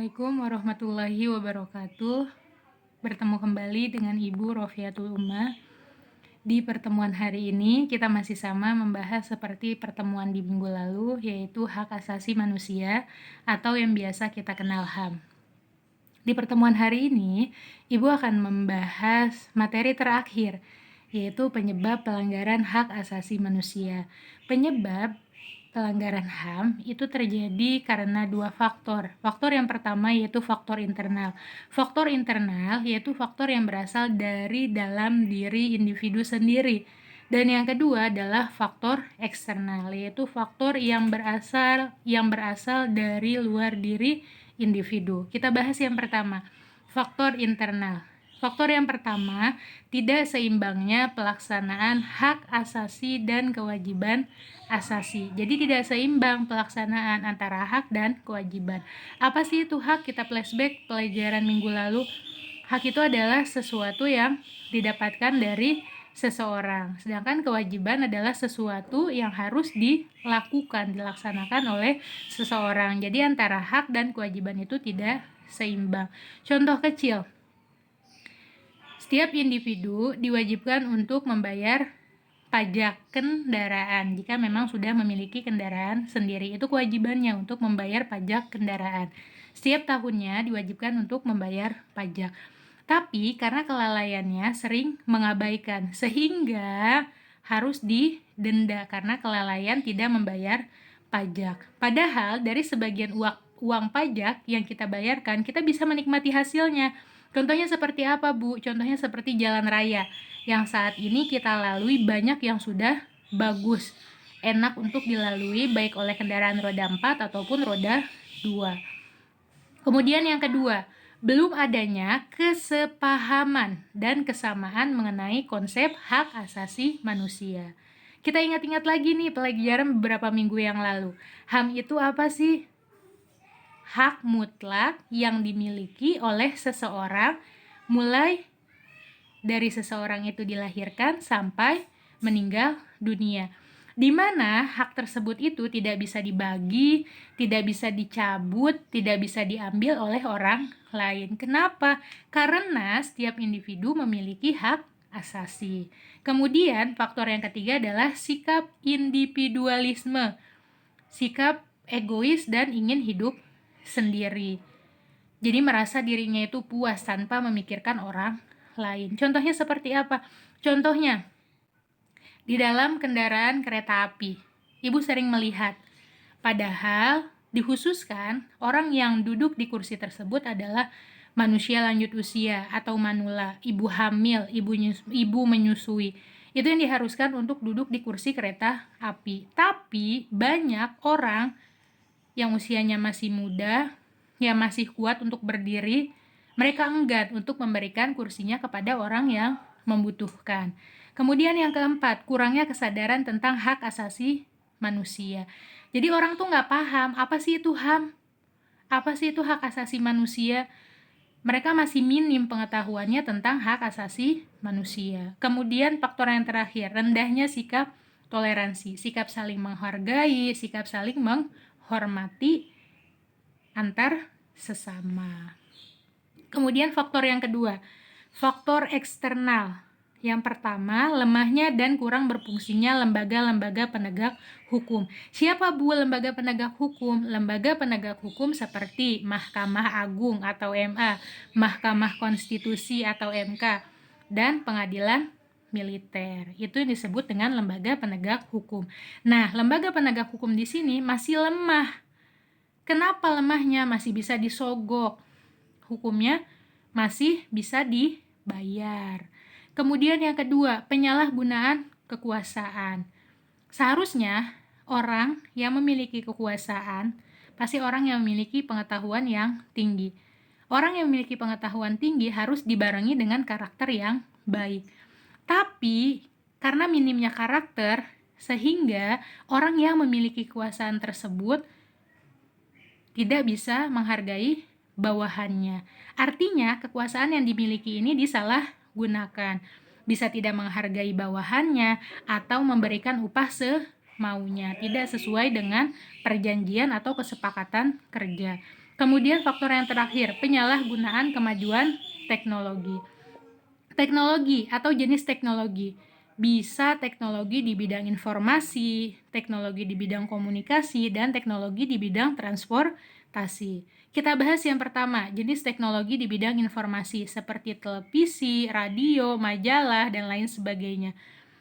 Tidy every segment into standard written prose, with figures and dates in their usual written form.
Assalamualaikum warahmatullahi wabarakatuh. Bertemu kembali dengan Ibu Rofiatul Ummah. Di pertemuan hari ini kita masih sama membahas seperti pertemuan di minggu lalu, yaitu hak asasi manusia atau yang biasa kita kenal HAM. Di pertemuan hari ini, Ibu akan membahas materi terakhir, yaitu penyebab pelanggaran hak asasi manusia. Penyebab pelanggaran HAM itu terjadi karena dua faktor. Faktor yang pertama yaitu faktor internal. Faktor internal yaitu faktor yang berasal dari dalam diri individu sendiri. Dan yang kedua adalah faktor eksternal, yaitu faktor yang berasal dari luar diri individu. Kita bahas yang pertama, faktor internal. Faktor yang pertama, tidak seimbangnya pelaksanaan hak asasi dan kewajiban asasi. Jadi tidak seimbang pelaksanaan antara hak dan kewajiban. Apa sih itu hak? Kita flashback pelajaran minggu lalu. Hak itu adalah sesuatu yang didapatkan dari seseorang. Sedangkan kewajiban adalah sesuatu yang harus dilaksanakan oleh seseorang. Jadi antara hak dan kewajiban itu tidak seimbang. Contoh kecil, setiap individu diwajibkan untuk membayar pajak kendaraan jika memang sudah memiliki kendaraan sendiri. Itu kewajibannya untuk membayar pajak kendaraan. Setiap tahunnya diwajibkan untuk membayar pajak. Tapi karena kelalaiannya sering mengabaikan, sehingga harus didenda karena kelalaian tidak membayar pajak. Padahal dari sebagian uang pajak yang kita bayarkan, kita bisa menikmati hasilnya. Contohnya seperti apa, Bu? Contohnya seperti jalan raya yang saat ini kita lalui, banyak yang sudah bagus, enak untuk dilalui baik oleh kendaraan roda 4 ataupun roda 2. Kemudian yang kedua, belum adanya kesepahaman dan kesamaan mengenai konsep hak asasi manusia. Kita ingat-ingat lagi nih pelajaran beberapa minggu yang lalu. HAM itu apa sih? Hak mutlak yang dimiliki oleh seseorang mulai dari seseorang itu dilahirkan sampai meninggal dunia, di mana hak tersebut itu tidak bisa dibagi, tidak bisa dicabut, tidak bisa diambil oleh orang lain. Kenapa? Karena setiap individu memiliki hak asasi. Kemudian faktor yang ketiga adalah sikap individualisme, sikap egois dan ingin hidup sendiri. Jadi merasa dirinya itu puas tanpa memikirkan orang lain. Contohnya seperti apa? Contohnya, di dalam kendaraan kereta api, Ibu sering melihat, padahal dikhususkan orang yang duduk di kursi tersebut adalah manusia lanjut usia atau manula, ibu hamil, ibu menyusui. Itu yang diharuskan untuk duduk di kursi kereta api. Tapi banyak orang yang usianya masih muda, yang masih kuat untuk berdiri, mereka enggan untuk memberikan kursinya kepada orang yang membutuhkan. Kemudian yang keempat, kurangnya kesadaran tentang hak asasi manusia. Jadi orang tuh nggak paham, apa sih itu HAM? Apa sih itu hak asasi manusia? Mereka masih minim pengetahuannya tentang hak asasi manusia. Kemudian faktor yang terakhir, rendahnya sikap toleransi, sikap saling menghargai, sikap saling menghormati antar sesama. Kemudian faktor yang kedua, faktor eksternal. Yang pertama, lemahnya dan kurang berfungsinya lembaga-lembaga penegak hukum. Siapa, Bu, lembaga penegak hukum? Lembaga penegak hukum seperti Mahkamah Agung atau MA, Mahkamah Konstitusi atau MK, dan pengadilan militer. Itu yang disebut dengan lembaga penegak hukum. Nah, lembaga penegak hukum di sini masih lemah. Kenapa lemahnya? Masih bisa disogok. Hukumnya masih bisa dibayar. Kemudian yang kedua, penyalahgunaan kekuasaan. Seharusnya orang yang memiliki kekuasaan pasti orang yang memiliki pengetahuan yang tinggi. Orang yang memiliki pengetahuan tinggi harus dibarengi dengan karakter yang baik. Tapi karena minimnya karakter, sehingga orang yang memiliki kekuasaan tersebut tidak bisa menghargai bawahannya. Artinya kekuasaan yang dimiliki ini disalahgunakan. Bisa tidak menghargai bawahannya atau memberikan upah semaunya, tidak sesuai dengan perjanjian atau kesepakatan kerja. Kemudian faktor yang terakhir, penyalahgunaan kemajuan teknologi. Teknologi atau jenis teknologi. Bisa teknologi di bidang informasi, teknologi di bidang komunikasi, dan teknologi di bidang transportasi. Kita bahas yang pertama, jenis teknologi di bidang informasi seperti televisi, radio, majalah, dan lain sebagainya.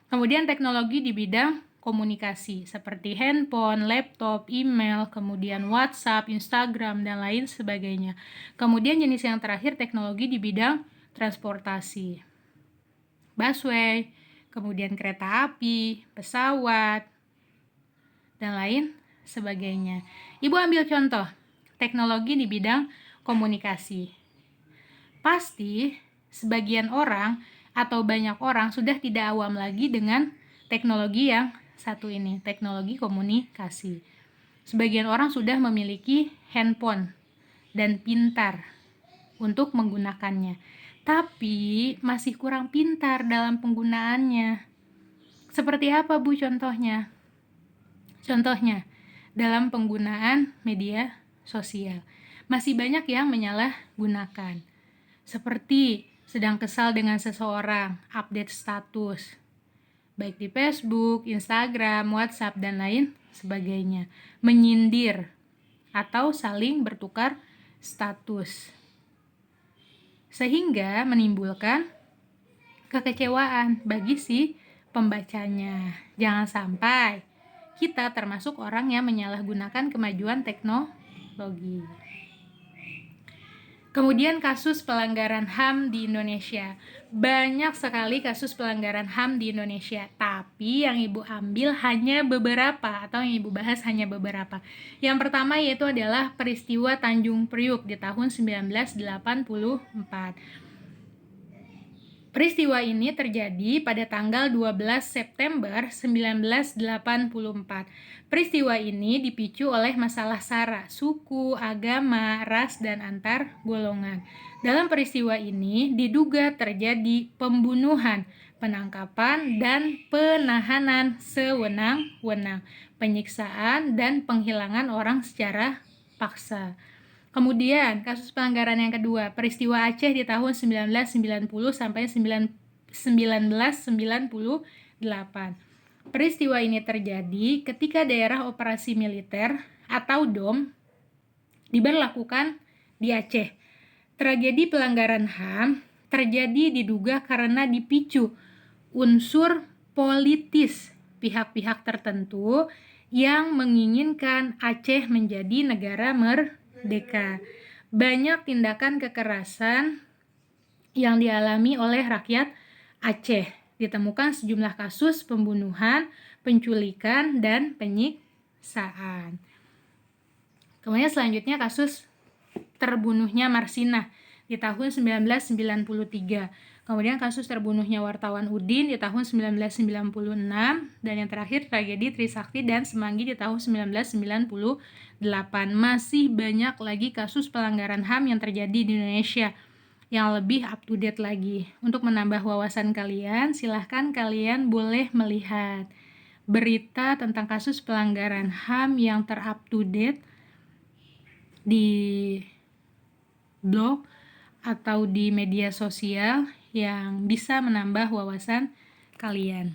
Kemudian teknologi di bidang komunikasi seperti handphone, laptop, email, kemudian WhatsApp, Instagram, dan lain sebagainya. Kemudian jenis yang terakhir teknologi di bidang transportasi. Busway, kemudian kereta api, pesawat, dan lain sebagainya. Ibu ambil contoh, teknologi di bidang komunikasi. Pasti sebagian orang atau banyak orang sudah tidak awam lagi dengan teknologi yang satu ini, teknologi komunikasi. Sebagian orang sudah memiliki handphone dan pintar untuk menggunakannya, tapi masih kurang pintar dalam penggunaannya. Seperti apa, Bu, contohnya? Contohnya, dalam penggunaan media sosial. Masih banyak yang menyalahgunakan. Seperti sedang kesal dengan seseorang, update status, baik di Facebook, Instagram, WhatsApp, dan lain sebagainya. Menyindir atau saling bertukar status. Sehingga menimbulkan kekecewaan bagi si pembacanya. Jangan sampai kita termasuk orang yang menyalahgunakan kemajuan teknologi. Kemudian kasus pelanggaran HAM di Indonesia. Banyak sekali kasus pelanggaran HAM di Indonesia, tapi yang Ibu ambil hanya beberapa, atau yang Ibu bahas hanya beberapa. Yang pertama yaitu adalah peristiwa Tanjung Priuk di tahun 1984. Peristiwa ini terjadi pada tanggal 12 September 1984. Peristiwa ini dipicu oleh masalah SARA, suku, agama, ras, dan antar golongan. Dalam peristiwa ini diduga terjadi pembunuhan, penangkapan, dan penahanan sewenang-wenang, penyiksaan, dan penghilangan orang secara paksa. Kemudian, kasus pelanggaran yang kedua, peristiwa Aceh di tahun 1990 sampai 1998. Peristiwa ini terjadi ketika daerah operasi militer atau DOM diberlakukan di Aceh. Tragedi pelanggaran HAM terjadi diduga karena dipicu unsur politis pihak-pihak tertentu yang menginginkan Aceh menjadi negara merdeka. Banyak tindakan kekerasan yang dialami oleh rakyat Aceh. Ditemukan sejumlah kasus pembunuhan, penculikan, dan penyiksaan. Kemudian selanjutnya kasus terbunuhnya Marsinah di tahun 1993. Kemudian kasus terbunuhnya wartawan Udin di tahun 1996, dan yang terakhir tragedi Trisakti dan Semanggi di tahun 1998. Masih banyak lagi kasus pelanggaran HAM yang terjadi di Indonesia yang lebih up to date lagi. Untuk menambah wawasan kalian, silahkan kalian boleh melihat berita tentang kasus pelanggaran HAM yang ter-up to date di blog atau di media sosial yang bisa menambah wawasan kalian.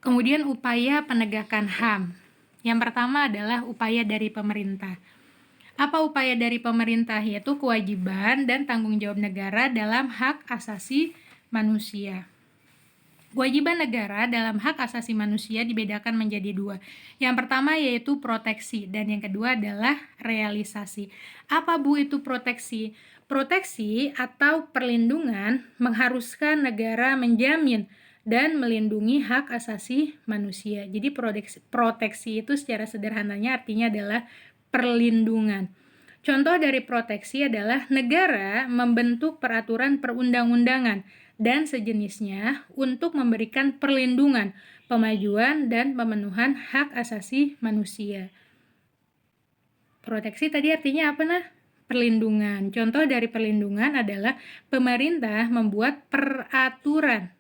Kemudian upaya penegakan HAM. Yang pertama adalah upaya dari pemerintah. Apa upaya dari pemerintah? Yaitu kewajiban dan tanggung jawab negara dalam hak asasi manusia. Kewajiban negara dalam hak asasi manusia dibedakan menjadi dua. Yang pertama yaitu proteksi, dan yang kedua adalah realisasi. Apa, Bu, itu proteksi? Proteksi atau perlindungan mengharuskan negara menjamin dan melindungi hak asasi manusia. Jadi proteksi itu secara sederhananya artinya adalah perlindungan. Contoh dari proteksi adalah negara membentuk peraturan perundang-undangan dan sejenisnya untuk memberikan perlindungan, pemajuan, dan pemenuhan hak asasi manusia. Proteksi tadi artinya apa, nah? Perlindungan. Contoh dari perlindungan adalah pemerintah membuat peraturan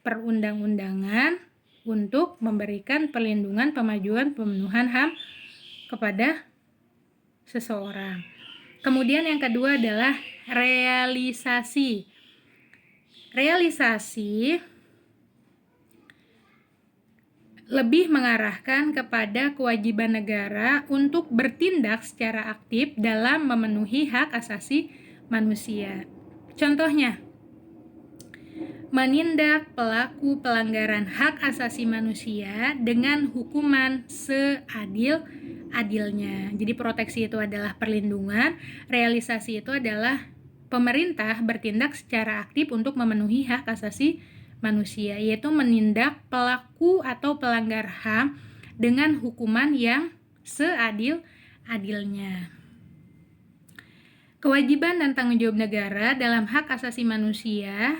perundang-undangan untuk memberikan perlindungan, pemajuan, pemenuhan HAM kepada seseorang. Kemudian yang kedua adalah realisasi. Realisasi lebih mengarahkan kepada kewajiban negara untuk bertindak secara aktif dalam memenuhi hak asasi manusia. Contohnya, menindak pelaku pelanggaran hak asasi manusia dengan hukuman seadil-adilnya. Jadi proteksi itu adalah perlindungan, realisasi itu adalah pemerintah bertindak secara aktif untuk memenuhi hak asasi manusia, yaitu menindak pelaku atau pelanggar HAM dengan hukuman yang seadil-adilnya. Kewajiban dan tanggung jawab negara dalam hak asasi manusia,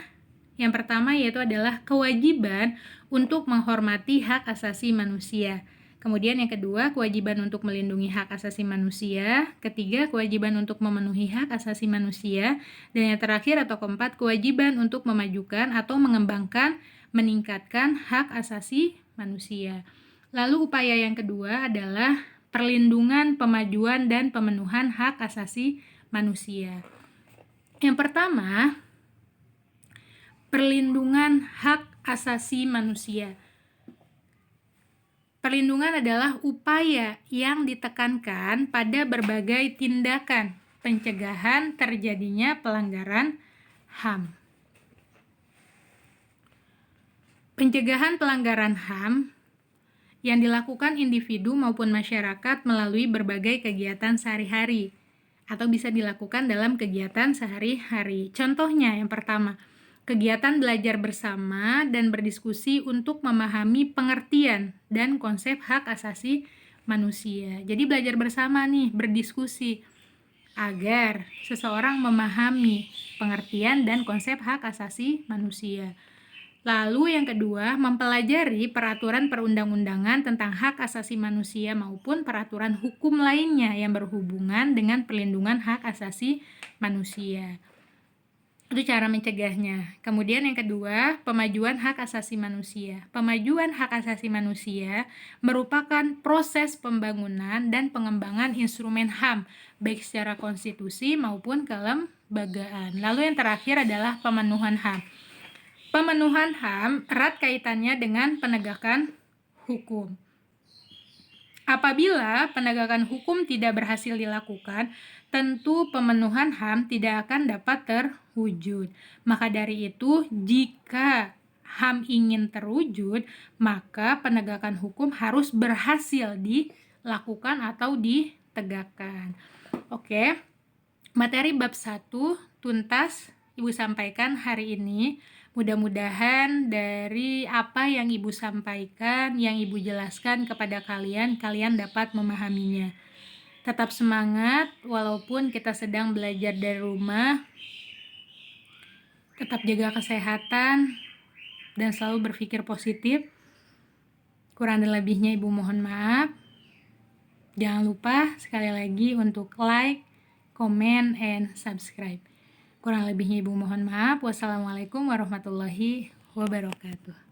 yang pertama yaitu adalah kewajiban untuk menghormati hak asasi manusia. Kemudian yang kedua, kewajiban untuk melindungi hak asasi manusia. Ketiga, kewajiban untuk memenuhi hak asasi manusia. Dan yang terakhir atau keempat, kewajiban untuk memajukan atau mengembangkan, meningkatkan hak asasi manusia. Lalu upaya yang kedua adalah perlindungan, pemajuan, dan pemenuhan hak asasi manusia. Yang pertama, perlindungan hak asasi manusia. Perlindungan adalah upaya yang ditekankan pada berbagai tindakan pencegahan terjadinya pelanggaran HAM. Pencegahan pelanggaran HAM yang dilakukan individu maupun masyarakat melalui berbagai kegiatan sehari-hari atau bisa dilakukan dalam kegiatan sehari-hari. Contohnya yang pertama, kegiatan belajar bersama dan berdiskusi untuk memahami pengertian dan konsep hak asasi manusia. Jadi belajar bersama nih, berdiskusi agar seseorang memahami pengertian dan konsep hak asasi manusia. Lalu yang kedua, mempelajari peraturan perundang-undangan tentang hak asasi manusia maupun peraturan hukum lainnya yang berhubungan dengan perlindungan hak asasi manusia. Itu cara mencegahnya. Kemudian yang kedua, pemajuan hak asasi manusia. Pemajuan hak asasi manusia merupakan proses pembangunan dan pengembangan instrumen HAM, baik secara konstitusi maupun kelembagaan. Lalu yang terakhir adalah pemenuhan HAM. Pemenuhan HAM erat kaitannya dengan penegakan hukum. Apabila penegakan hukum tidak berhasil dilakukan, tentu pemenuhan HAM tidak akan dapat terwujud. Maka dari itu, jika HAM ingin terwujud, maka penegakan hukum harus berhasil dilakukan atau ditegakkan. Oke, materi bab 1 tuntas Ibu sampaikan hari ini. Mudah-mudahan dari apa yang Ibu sampaikan, yang Ibu jelaskan kepada kalian, kalian dapat memahaminya. Tetap semangat walaupun kita sedang belajar dari rumah. Tetap jaga kesehatan dan selalu berpikir positif. Kurang dan lebihnya Ibu mohon maaf. Jangan lupa sekali lagi untuk like, comment, and subscribe. Kurang lebihnya Ibu mohon maaf. Wassalamualaikum warahmatullahi wabarakatuh.